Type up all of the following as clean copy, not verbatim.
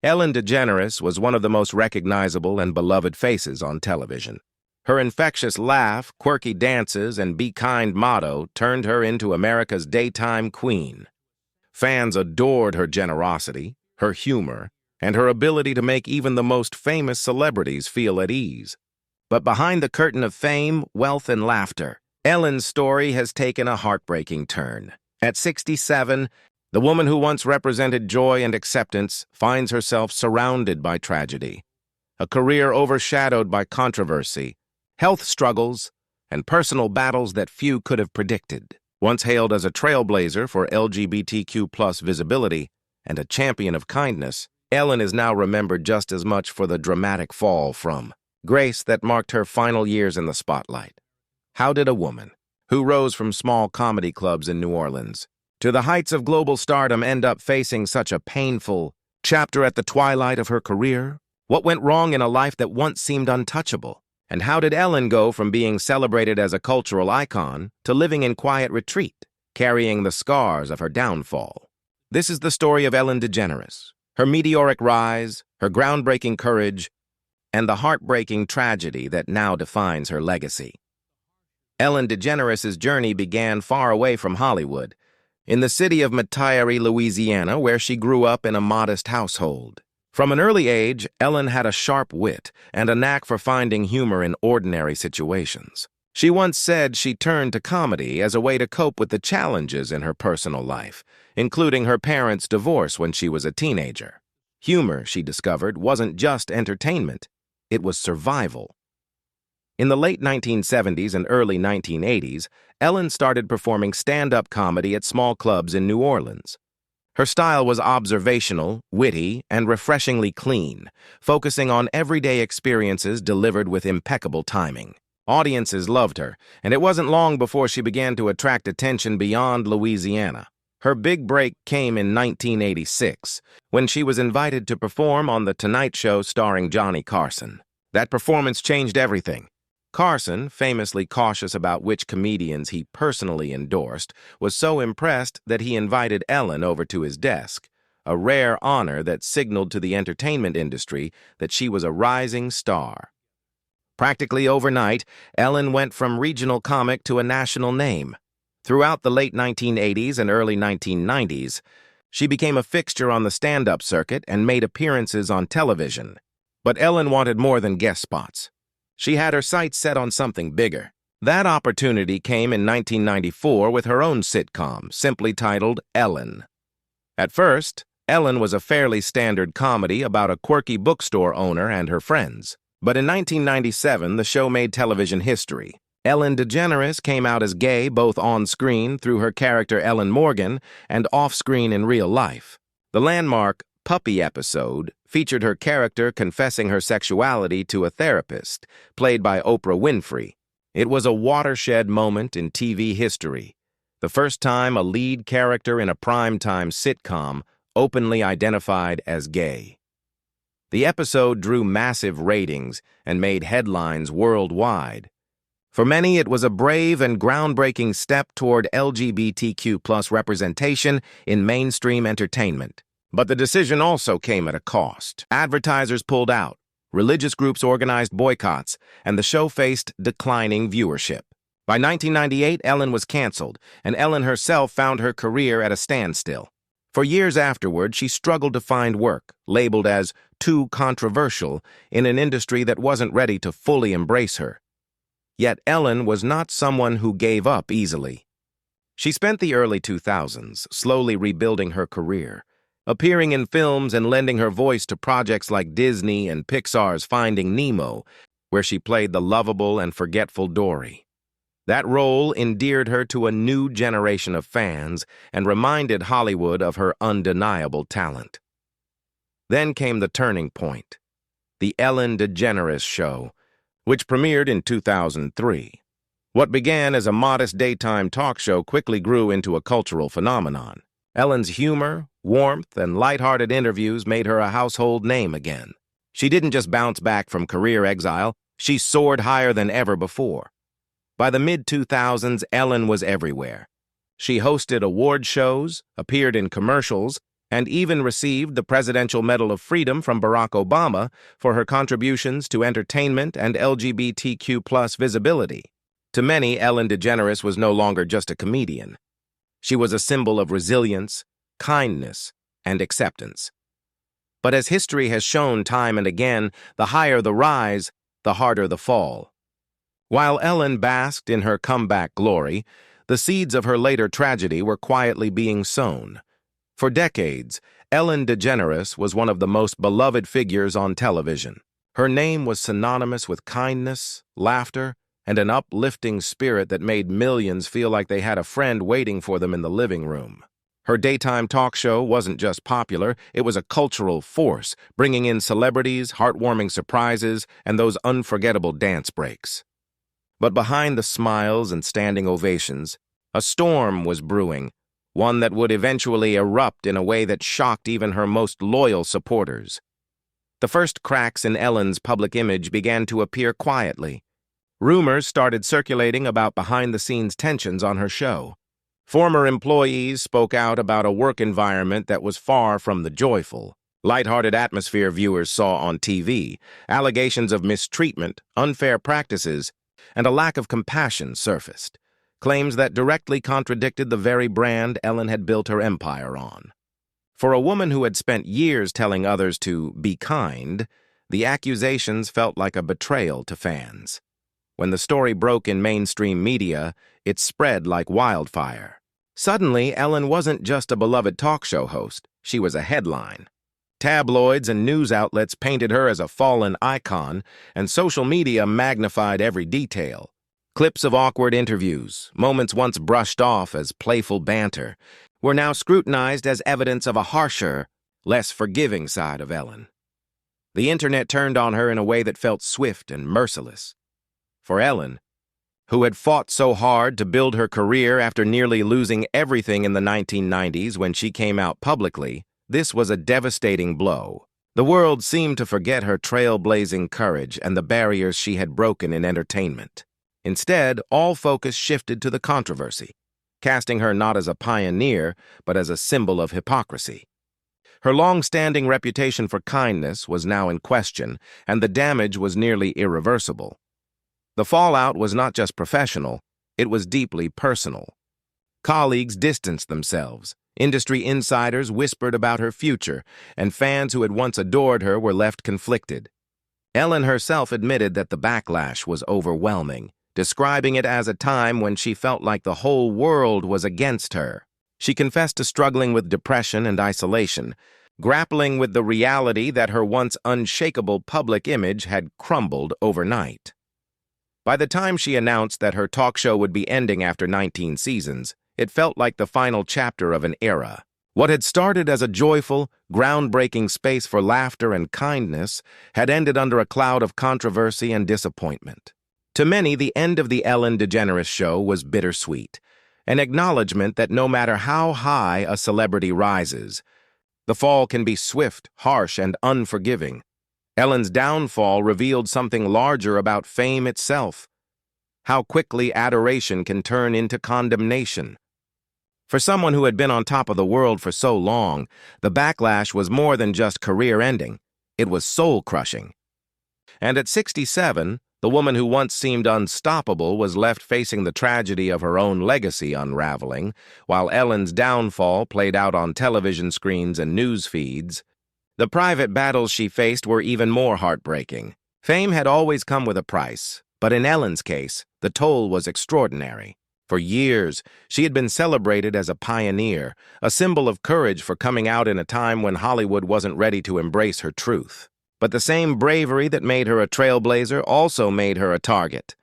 Ellen DeGeneres was one of the most recognizable and beloved faces on television. Her infectious laugh, quirky dances, and "Be Kind" motto turned her into America's daytime queen. Fans adored her generosity, her humor, and her ability to make even the most famous celebrities feel at ease. But behind the curtain of fame, wealth, and laughter, Ellen's story has taken a heartbreaking turn. At 67, the woman who once represented joy and acceptance finds herself surrounded by tragedy. A career overshadowed by controversy, health struggles, and personal battles that few could have predicted. Once hailed as a trailblazer for LGBTQ+ visibility and a champion of kindness, Ellen is now remembered just as much for the dramatic fall from grace that marked her final years in the spotlight. How did a woman, who rose from small comedy clubs in New Orleans to the heights of global stardom, end up facing such a painful chapter at the twilight of her career? What went wrong in a life that once seemed untouchable? And how did Ellen go from being celebrated as a cultural icon to living in quiet retreat, carrying the scars of her downfall? This is the story of Ellen DeGeneres, her meteoric rise, her groundbreaking courage, and the heartbreaking tragedy that now defines her legacy. Ellen DeGeneres' journey began far away from Hollywood, in the city of Metairie, Louisiana, where she grew up in a modest household. From an early age, Ellen had a sharp wit and a knack for finding humor in ordinary situations. She once said she turned to comedy as a way to cope with the challenges in her personal life, including her parents' divorce when she was a teenager. Humor, she discovered, wasn't just entertainment, it was survival. In the late 1970s and early 1980s, Ellen started performing stand-up comedy at small clubs in New Orleans. Her style was observational, witty, and refreshingly clean, focusing on everyday experiences delivered with impeccable timing. Audiences loved her, and it wasn't long before she began to attract attention beyond Louisiana. Her big break came in 1986, when she was invited to perform on The Tonight Show starring Johnny Carson. That performance changed everything. Carson, famously cautious about which comedians he personally endorsed, was so impressed that he invited Ellen over to his desk, a rare honor that signaled to the entertainment industry that she was a rising star. Practically overnight, Ellen went from regional comic to a national name. Throughout the late 1980s and early 1990s, she became a fixture on the stand-up circuit and made appearances on television. But Ellen wanted more than guest spots. She had her sights set on something bigger. That opportunity came in 1994 with her own sitcom, simply titled Ellen. At first, Ellen was a fairly standard comedy about a quirky bookstore owner and her friends. But in 1997, the show made television history. Ellen DeGeneres came out as gay both on-screen through her character Ellen Morgan and off-screen in real life. The landmark Puppy episode featured her character confessing her sexuality to a therapist, played by Oprah Winfrey. It was a watershed moment in TV history, the first time a lead character in a primetime sitcom openly identified as gay. The episode drew massive ratings and made headlines worldwide. For many, it was a brave and groundbreaking step toward LGBTQ+ representation in mainstream entertainment. But the decision also came at a cost. Advertisers pulled out, religious groups organized boycotts, and the show faced declining viewership. By 1998, Ellen was canceled, and Ellen herself found her career at a standstill. For years afterward, she struggled to find work, labeled as too controversial, in an industry that wasn't ready to fully embrace her. Yet Ellen was not someone who gave up easily. She spent the early 2000s slowly rebuilding her career, appearing in films and lending her voice to projects like Disney and Pixar's Finding Nemo, where she played the lovable and forgetful Dory. That role endeared her to a new generation of fans and reminded Hollywood of her undeniable talent. Then came the turning point, The Ellen DeGeneres Show, which premiered in 2003. What began as a modest daytime talk show quickly grew into a cultural phenomenon. Ellen's humor, warmth, and lighthearted interviews made her a household name again. She didn't just bounce back from career exile, she soared higher than ever before. By the mid-2000s, Ellen was everywhere. She hosted award shows, appeared in commercials, and even received the Presidential Medal of Freedom from Barack Obama for her contributions to entertainment and LGBTQ+ visibility. To many, Ellen DeGeneres was no longer just a comedian. She was a symbol of resilience, kindness, and acceptance. But as history has shown time and again, the higher the rise, the harder the fall. While Ellen basked in her comeback glory, the seeds of her later tragedy were quietly being sown. For decades, Ellen DeGeneres was one of the most beloved figures on television. Her name was synonymous with kindness, laughter, and an uplifting spirit that made millions feel like they had a friend waiting for them in the living room. Her daytime talk show wasn't just popular, it was a cultural force, bringing in celebrities, heartwarming surprises, and those unforgettable dance breaks. But behind the smiles and standing ovations, a storm was brewing, one that would eventually erupt in a way that shocked even her most loyal supporters. The first cracks in Ellen's public image began to appear quietly. Rumors started circulating about behind-the-scenes tensions on her show. Former employees spoke out about a work environment that was far from the joyful, lighthearted atmosphere viewers saw on TV. Allegations of mistreatment, unfair practices, and a lack of compassion surfaced, claims that directly contradicted the very brand Ellen had built her empire on. For a woman who had spent years telling others to be kind, the accusations felt like a betrayal to fans. When the story broke in mainstream media, it spread like wildfire. Suddenly, Ellen wasn't just a beloved talk show host, she was a headline. Tabloids and news outlets painted her as a fallen icon, and social media magnified every detail. Clips of awkward interviews, moments once brushed off as playful banter, were now scrutinized as evidence of a harsher, less forgiving side of Ellen. The internet turned on her in a way that felt swift and merciless. For Ellen, who had fought so hard to build her career after nearly losing everything in the 1990s when she came out publicly, this was a devastating blow. The world seemed to forget her trailblazing courage and the barriers she had broken in entertainment. Instead, all focus shifted to the controversy, casting her not as a pioneer, but as a symbol of hypocrisy. Her long-standing reputation for kindness was now in question, and the damage was nearly irreversible. The fallout was not just professional, it was deeply personal. Colleagues distanced themselves, industry insiders whispered about her future, and fans who had once adored her were left conflicted. Ellen herself admitted that the backlash was overwhelming, describing it as a time when she felt like the whole world was against her. She confessed to struggling with depression and isolation, grappling with the reality that her once unshakable public image had crumbled overnight. By the time she announced that her talk show would be ending after 19 seasons, it felt like the final chapter of an era. What had started as a joyful, groundbreaking space for laughter and kindness had ended under a cloud of controversy and disappointment. To many, the end of the Ellen DeGeneres show was bittersweet, an acknowledgement that no matter how high a celebrity rises, the fall can be swift, harsh, and unforgiving. Ellen's downfall revealed something larger about fame itself, how quickly adoration can turn into condemnation. For someone who had been on top of the world for so long, the backlash was more than just career-ending, it was soul-crushing. And at 67, the woman who once seemed unstoppable was left facing the tragedy of her own legacy unraveling, while Ellen's downfall played out on television screens and news feeds. The private battles she faced were even more heartbreaking. Fame had always come with a price, but in Ellen's case, the toll was extraordinary. For years, she had been celebrated as a pioneer, a symbol of courage for coming out in a time when Hollywood wasn't ready to embrace her truth. But the same bravery that made her a trailblazer also made her a target,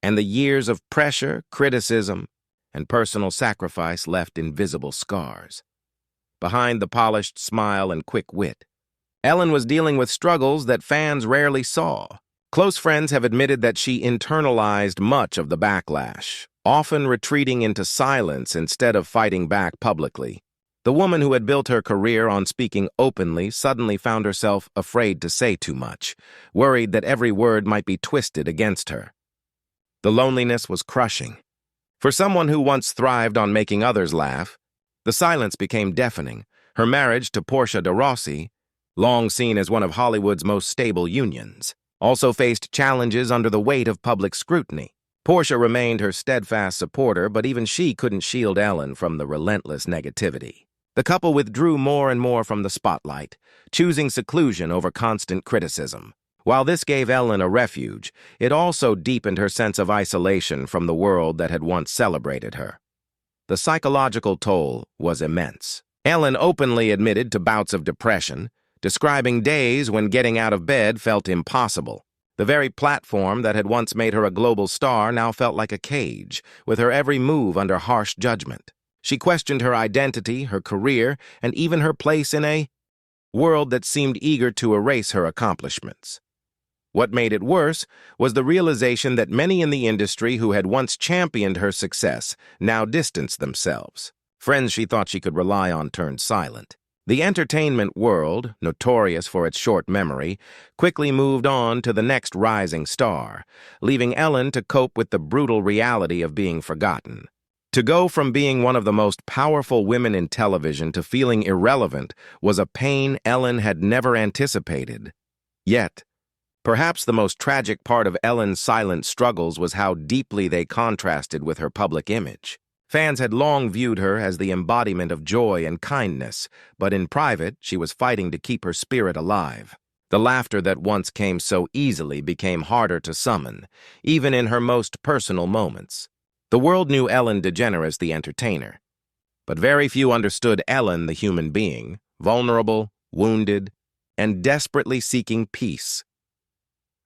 and the years of pressure, criticism, and personal sacrifice left invisible scars. Behind the polished smile and quick wit, Ellen was dealing with struggles that fans rarely saw. Close friends have admitted that she internalized much of the backlash, often retreating into silence instead of fighting back publicly. The woman who had built her career on speaking openly suddenly found herself afraid to say too much, worried that every word might be twisted against her. The loneliness was crushing. For someone who once thrived on making others laugh, the silence became deafening. Her marriage to Portia de Rossi, long seen as one of Hollywood's most stable unions, also faced challenges under the weight of public scrutiny. Portia remained her steadfast supporter, but even she couldn't shield Ellen from the relentless negativity. The couple withdrew more and more from the spotlight, choosing seclusion over constant criticism. While this gave Ellen a refuge, it also deepened her sense of isolation from the world that had once celebrated her. The psychological toll was immense. Ellen openly admitted to bouts of depression, describing days when getting out of bed felt impossible. The very platform that had once made her a global star now felt like a cage, with her every move under harsh judgment. She questioned her identity, her career, and even her place in a world that seemed eager to erase her accomplishments. What made it worse was the realization that many in the industry who had once championed her success now distanced themselves. Friends she thought she could rely on turned silent. The entertainment world, notorious for its short memory, quickly moved on to the next rising star, leaving Ellen to cope with the brutal reality of being forgotten. To go from being one of the most powerful women in television to feeling irrelevant was a pain Ellen had never anticipated. Yet, perhaps the most tragic part of Ellen's silent struggles was how deeply they contrasted with her public image. Fans had long viewed her as the embodiment of joy and kindness, but in private, she was fighting to keep her spirit alive. The laughter that once came so easily became harder to summon, even in her most personal moments. The world knew Ellen DeGeneres, the entertainer, but very few understood Ellen, the human being, vulnerable, wounded, and desperately seeking peace.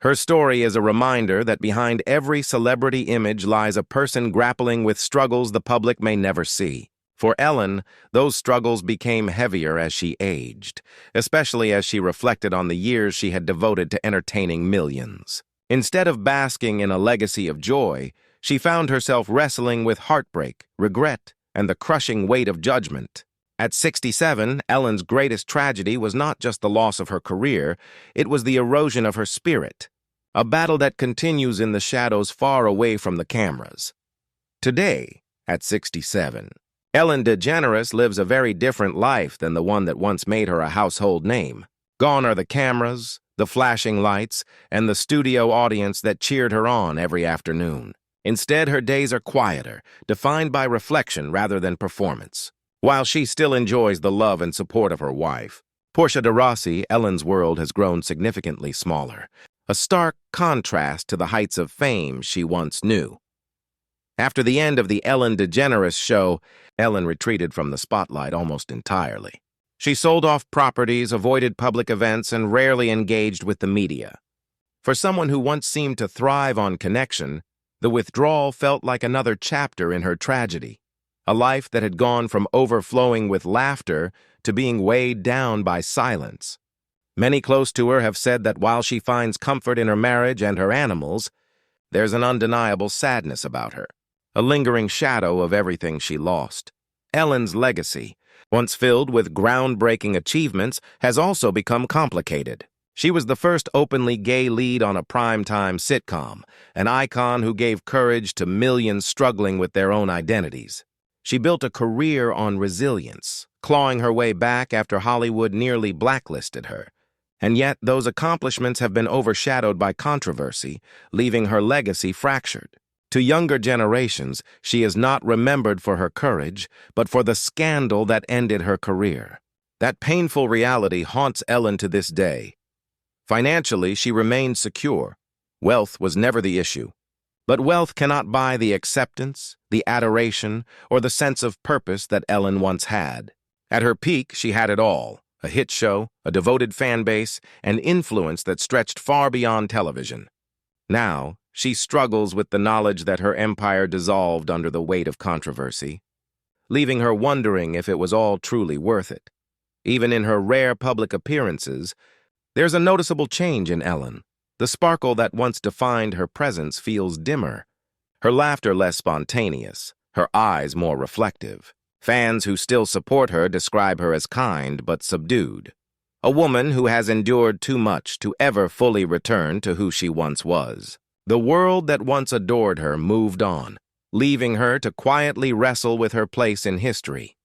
Her story is a reminder that behind every celebrity image lies a person grappling with struggles the public may never see. For Ellen, those struggles became heavier as she aged, especially as she reflected on the years she had devoted to entertaining millions. Instead of basking in a legacy of joy, she found herself wrestling with heartbreak, regret, and the crushing weight of judgment. At 67, Ellen's greatest tragedy was not just the loss of her career, it was the erosion of her spirit, a battle that continues in the shadows far away from the cameras. Today, at 67, Ellen DeGeneres lives a very different life than the one that once made her a household name. Gone are the cameras, the flashing lights, and the studio audience that cheered her on every afternoon. Instead, her days are quieter, defined by reflection rather than performance. While she still enjoys the love and support of her wife, Portia de Rossi, Ellen's world has grown significantly smaller, a stark contrast to the heights of fame she once knew. After the end of the Ellen DeGeneres show, Ellen retreated from the spotlight almost entirely. She sold off properties, avoided public events, and rarely engaged with the media. For someone who once seemed to thrive on connection, the withdrawal felt like another chapter in her tragedy. A life that had gone from overflowing with laughter to being weighed down by silence. Many close to her have said that while she finds comfort in her marriage and her animals, there's an undeniable sadness about her, a lingering shadow of everything she lost. Ellen's legacy, once filled with groundbreaking achievements, has also become complicated. She was the first openly gay lead on a primetime sitcom, an icon who gave courage to millions struggling with their own identities. She built a career on resilience, clawing her way back after Hollywood nearly blacklisted her. And yet, those accomplishments have been overshadowed by controversy, leaving her legacy fractured. To younger generations, she is not remembered for her courage, but for the scandal that ended her career. That painful reality haunts Ellen to this day. Financially, she remained secure. Wealth was never the issue. But wealth cannot buy the acceptance, the adoration, or the sense of purpose that Ellen once had. At her peak, she had it all: a hit show, a devoted fan base, and influence that stretched far beyond television. Now, she struggles with the knowledge that her empire dissolved under the weight of controversy, leaving her wondering if it was all truly worth it. Even in her rare public appearances, there's a noticeable change in Ellen. The sparkle that once defined her presence feels dimmer, her laughter less spontaneous, her eyes more reflective. Fans who still support her describe her as kind but subdued, a woman who has endured too much to ever fully return to who she once was. The world that once adored her moved on, leaving her to quietly wrestle with her place in history.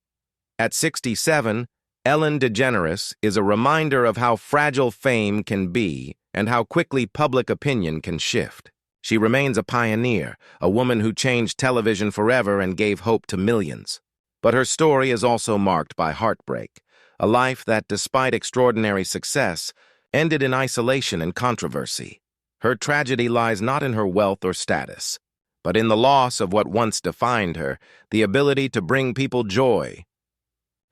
At 67, Ellen DeGeneres is a reminder of how fragile fame can be and how quickly public opinion can shift. She remains a pioneer, a woman who changed television forever and gave hope to millions. But her story is also marked by heartbreak, a life that, despite extraordinary success, ended in isolation and controversy. Her tragedy lies not in her wealth or status, but in the loss of what once defined her, the ability to bring people joy.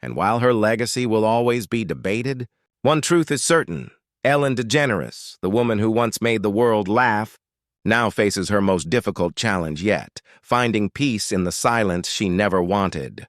And while her legacy will always be debated, one truth is certain: Ellen DeGeneres, the woman who once made the world laugh, now faces her most difficult challenge yet, finding peace in the silence she never wanted.